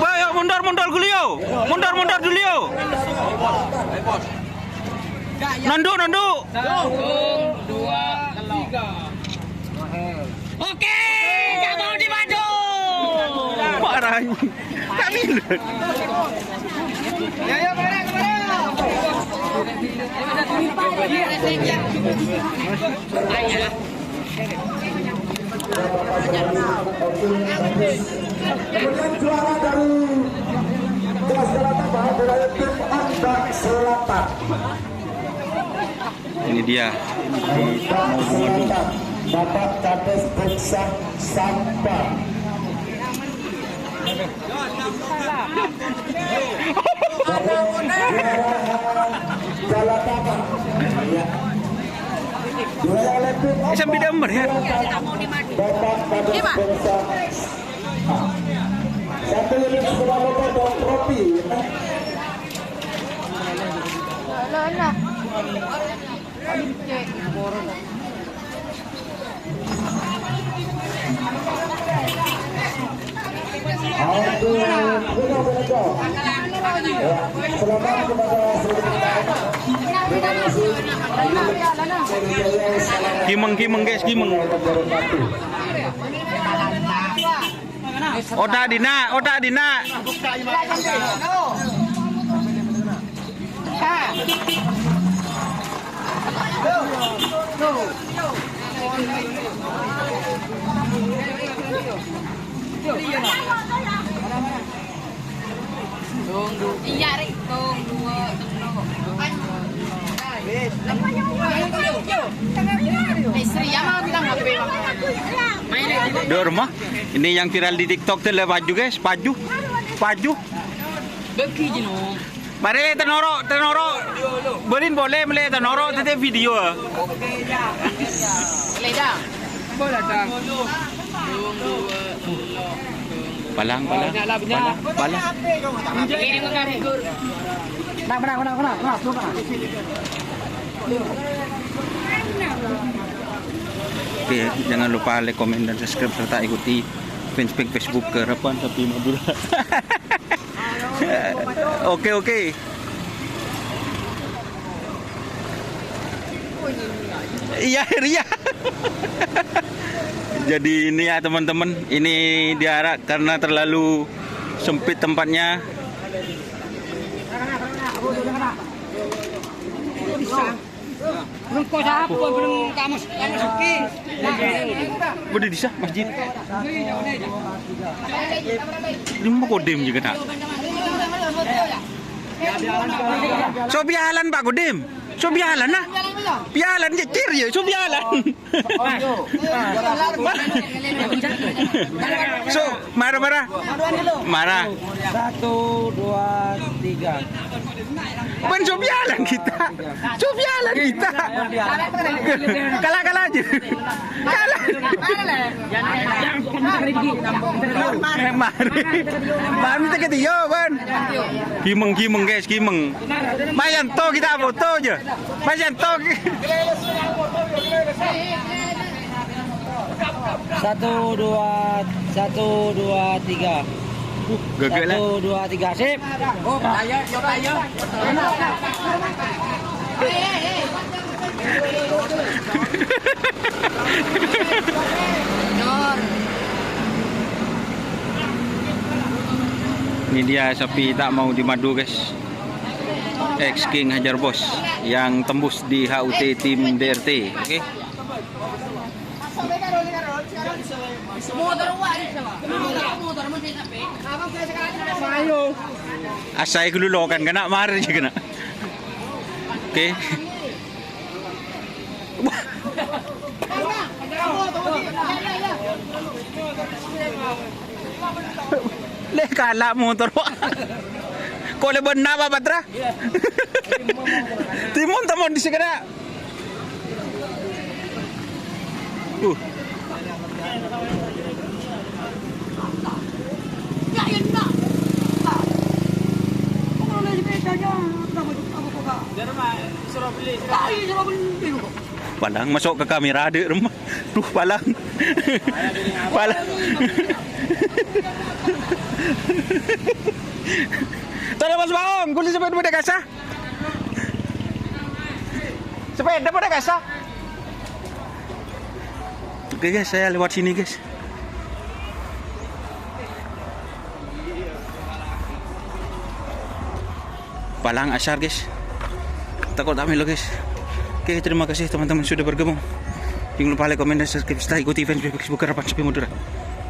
Bayo mundur Julio. Mundur Julio. Nanduk. 1, 2, 3. Oke, nggak mau dimadu. Marah. Kami. Ya, kemana? Kemudian juara dari kelas selatan adalah tim Anda Selatan. Ini dia. Selatan, Bapak Kades Desa Sampang. Jalan Tapak. Juara oleh tim Isam bidamber ya. Bapak Kades Desa. Satu unit sepeda motor dan trofi. Selamat kepada Kimeng guys, kimeng. Otak dina. Iya, Rik. Di rumah. Ini yang viral di TikTok tuh baju guys, baju. Mari tenoro. Berin boleh melihat tenoro tadi video. Palang. Oke, jangan lupa like, komen, dan subscribe serta ikuti fanspage Facebook Kerapan Sapi Madura. Oke. Iya, Ria. Jadi ini ya teman-teman, ini diarak karena terlalu sempit tempatnya. Udah bisa masjid. Ini mau kodem juga nak. So bialan Pak Kodem. So bialan nah. Bialan kecil ya, so bialan. So marah. 1, 2, 3. Ben so bialan kita. Kalah aja. Mari. Mari kita ketiyo, Ben. Kimeng guys. Mayan to kita foto aja. Mayan to. 1, 2, 3. Gagal lah. 1, 2, 3. Sip. Ayo. Ini dia sapi tak mau dimadu guys. Ex King Hajar Bos yang tembus di HUT tim DRT. Oke. Asai kelulokan kena marah je kena. Oke. Le kalah motor. Kau le benar apa Patra? Timun tamon di segera. Palang masuk ke kamera ada rumah. Palang. Pala. Tadi Mas Baong, guli sepeda pada kasa. Sepeda pada kasa. Oke guys, saya lewat sini guys. Palang Asyar guys. Takut kami lo guys. Oke, terima kasih teman-teman sudah bergabung. Jangan lupa like, komen, dan subscribe. Setelah ikuti event Facebook Harapan Sepi Madura.